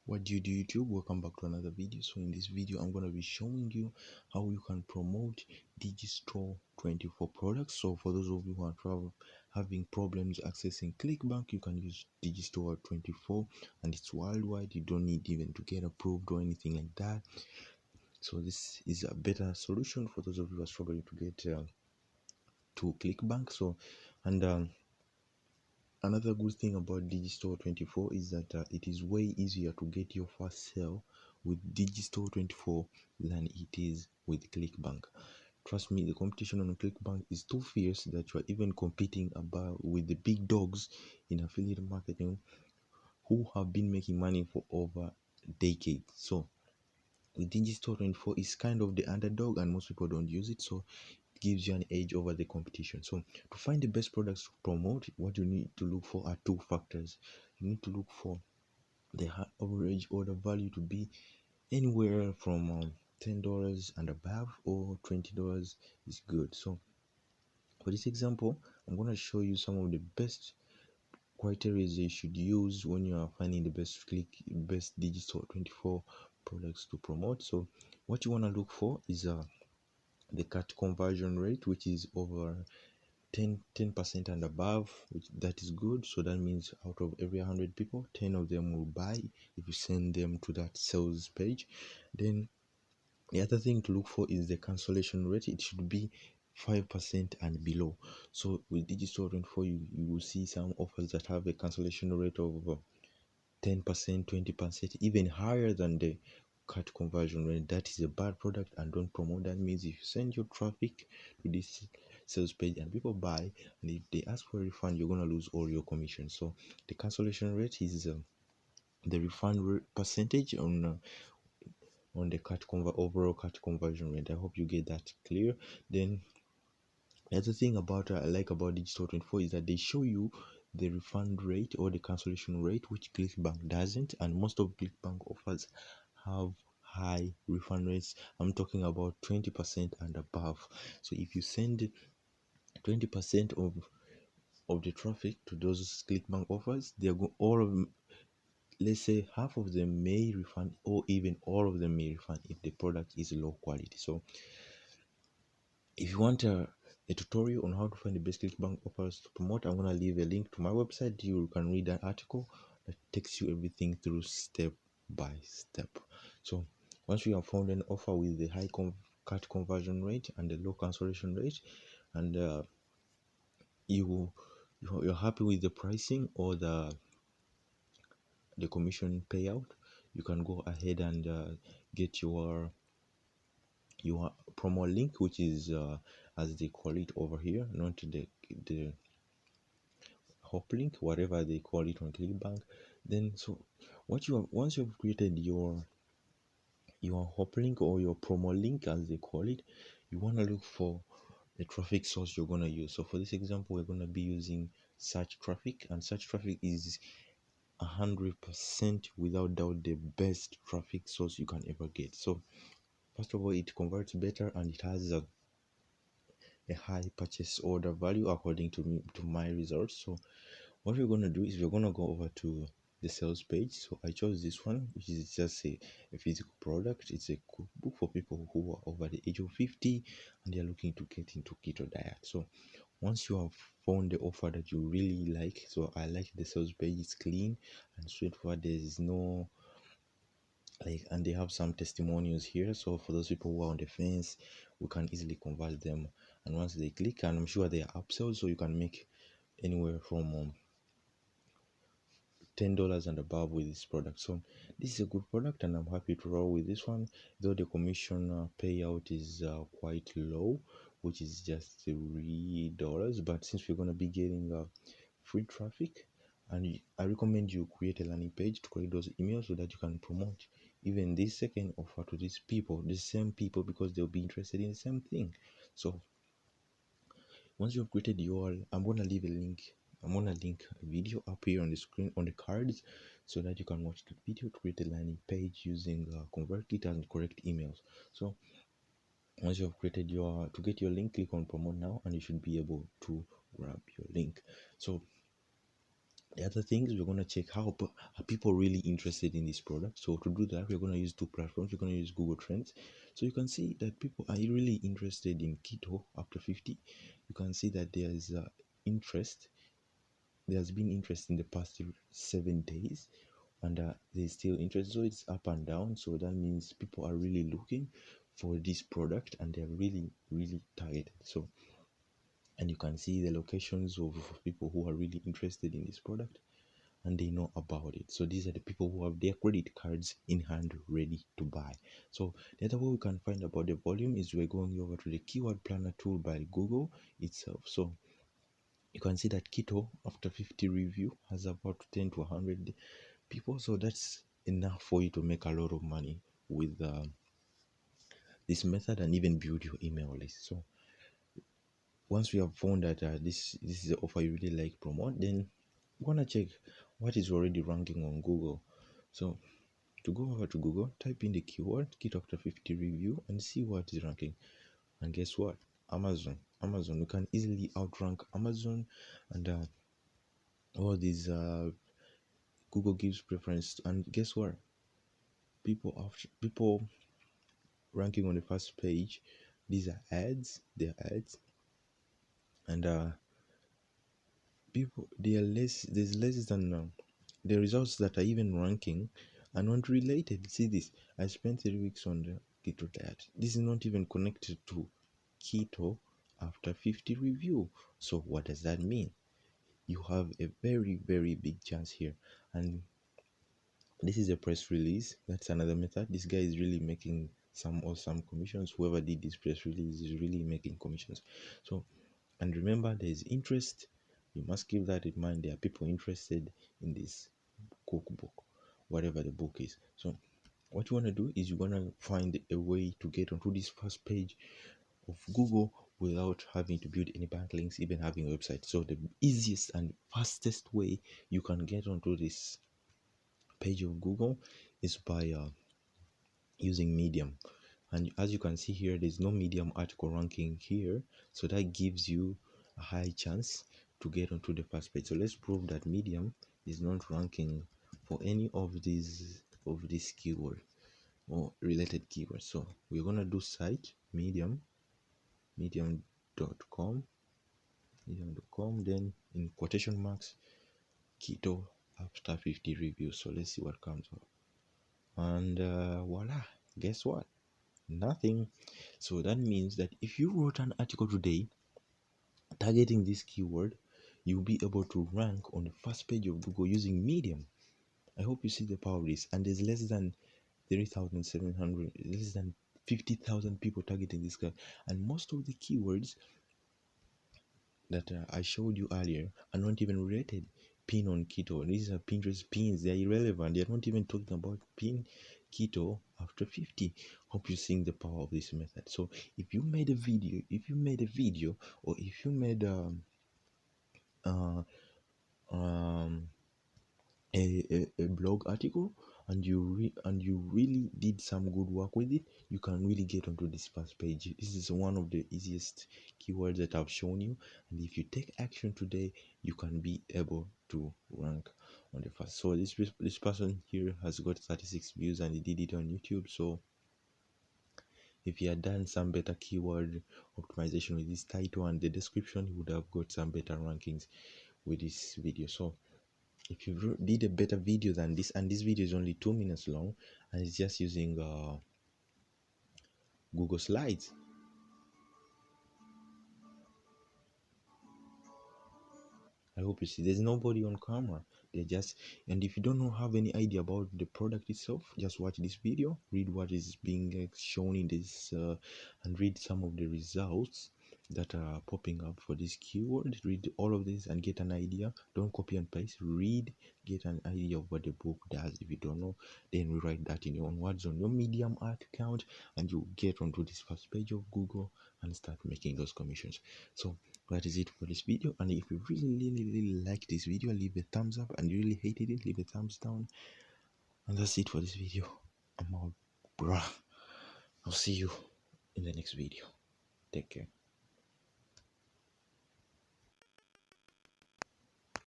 What do you do, YouTube? Welcome back to another video. So in this video I'm going to be showing you how you can promote digistore24 products. So for those of you who are having problems accessing Clickbank, you can use digistore24 and it's worldwide. You don't need even to get approved or anything like that. So this is a better solution for those of you who are struggling to get to Clickbank. So and another good thing about digistore24 is that it is way easier to get your first sale with digistore24 than it is with Clickbank. Trust me, the competition on Clickbank is too fierce that you are even competing with the big dogs in affiliate marketing who have been making money for over decades. So with digistore24 is kind of the underdog and most people don't use it, so gives you an edge over the competition. So to find the best products to promote, what you need to look for are two factors. You need to look for the average order value to be anywhere from $10 and above, or $20 is good. So for this example, I'm going to show you some of the best criteria you should use when you are finding the best digistore24 products to promote. So what you want to look for is the cut conversion rate, which is over 10% and above, which that is good. So that means out of every 100 people, 10 of them will buy if you send them to that sales page. Then the other thing to look for is the cancellation rate. It should be 5% and below. So with digistore24 you will see some offers that have a cancellation rate of 10%, 20%, even higher than the cut conversion rate. That is a bad product and don't promote. That means if you send your traffic to this sales page and people buy, and if they ask for a refund, you're going to lose all your commission. So the cancellation rate is the refund percentage on the overall cut conversion rate. I hope you get that clear. Then the other thing about I like about digistore24 is that they show you the refund rate or the cancellation rate, which Clickbank doesn't, and most of Clickbank offers have high refund rates. I'm talking about 20% and above. So if you send 20% of the traffic to those Clickbank offers, they're all of them, let's say half of them may refund, or even all of them may refund if the product is low quality. So if you want a tutorial on how to find the best Clickbank offers to promote, I'm going to leave a link to my website. You can read that article that takes you everything through step by step. So once you have found an offer with the high cut conversion rate and the low cancellation rate, and you're happy with the pricing or the commission payout, you can go ahead and get your promo link, which is as they call it over here, not the hop link, whatever they call it on Clickbank. Then so once you've created your hop link or your promo link as they call it, you want to look for the traffic source you're going to use. So for this example, we're going to be using search traffic, and search traffic is 100% without doubt the best traffic source you can ever get. So first of all, it converts better and it has a high purchase order value according to my results. So what we're going to do is we're going to go over to the sales page. So I chose this one, which is just a physical product. It's a cookbook for people who are over the age of 50 and they're looking to get into keto diet. So once you have found the offer that you really like, so I like the sales page. It's clean and straightforward. There is no and they have some testimonials here. So for those people who are on the fence, we can easily convert them, and once they click, and I'm sure they are upsells, so you can make anywhere from $10 and above with this product. So this is a good product and I'm happy to roll with this one, though the commission payout is quite low, which is just $3. But since we're going to be getting free traffic, and I recommend you create a landing page to collect those emails so that you can promote even this second offer to these people, the same people, because they'll be interested in the same thing. So once you've created your, I'm going to link a video up here on the screen on the cards so that you can watch the video to create a landing page using ConvertKit and correct emails. So once you have created to get your link, click on promote now and you should be able to grab your link. So The other things, we're going to check how are people really interested in this product. So to do that, we're going to use two platforms. We're going to use Google Trends. So you can see that people are really interested in keto after 50. You can see that there's interest. There's been interest in the past 7 days, and there's still interest. So it's up and down. So that means people are really looking for this product, and they're really targeted. So, and you can see the locations of people who are really interested in this product and they know about it. So these are the people who have their credit cards in hand ready to buy. So the other way we can find about the volume is we're going over to the keyword planner tool by Google itself. So you can see that keto after 50 review has about 10 to 100 people. So that's enough for you to make a lot of money with this method and even build your email list. So once we have found that this is the offer you really like promote, then we're gonna check what is already ranking on Google. So to go over to Google, type in the keyword kit after 50 review and see what is ranking. And guess what? Amazon, you can easily outrank Amazon, and all these Google gives preference. And guess what? People ranking on the first page, these are ads. They're ads, and people they are less. There's less than the results that are even ranking are not related. See this, I spent 3 weeks on the keto diet. This is not even connected to keto after 50 review. So what does that mean? You have a very big chance here. And this is a press release. That's another method. This guy is really making some awesome commissions. Whoever did this press release is really making commissions. So, and remember, there is interest. You must keep that in mind. There are people interested in this cookbook, whatever the book is. So what you want to do is you want to find a way to get onto this first page of Google without having to build any backlinks, even having a website. So the easiest and fastest way you can get onto this page of Google is by using Medium. And as you can see here, there's no Medium article ranking here, so that gives you a high chance to get onto the first page. So let's prove that Medium is not ranking for any of these keyword or related keywords. So we're gonna do site medium.com, then in quotation marks keto after 50 reviews. So let's see what comes up, and voila, guess what? Nothing. So that means that if you wrote an article today targeting this keyword, you'll be able to rank on the first page of Google using Medium. I hope you see the power of this. And there's less than 3,700, less than 50,000 people targeting this guy. And most of the keywords that I showed you earlier are not even related. Pin on keto. These are Pinterest pins. They are irrelevant. They are not even talking about pin keto after 50. Hope you're seeing the power of this method. So if you made a video, or if you made uh, um, a blog article, and you really did some good work with it, you can really get onto this first page. This is one of the easiest keywords that I've shown you, and if you take action today, you can be able to rank on the first. So this person here has got 36 views, and he did it on YouTube. So if he had done some better keyword optimization with this title and the description, he would have got some better rankings with this video. So if you did a better video than this, and this video is only 2 minutes long, and it's just using Google Slides. I hope you see there's nobody on camera. They're just, and if you don't know, have any idea about the product itself, just watch this video, read what is being shown in this, and read some of the results that are popping up for this keyword. Read all of this and get an idea. Don't copy and paste. Read, get an idea of what the book does. If you don't know, then rewrite that in your own words on your Medium art account, and you get onto this first page of Google and start making those commissions. So that is it for this video. And if you really like this video, leave a thumbs up, and you really hated it, leave a thumbs down. And that's it for this video. I'm out, bruh. I'll see you in the next video. Take care.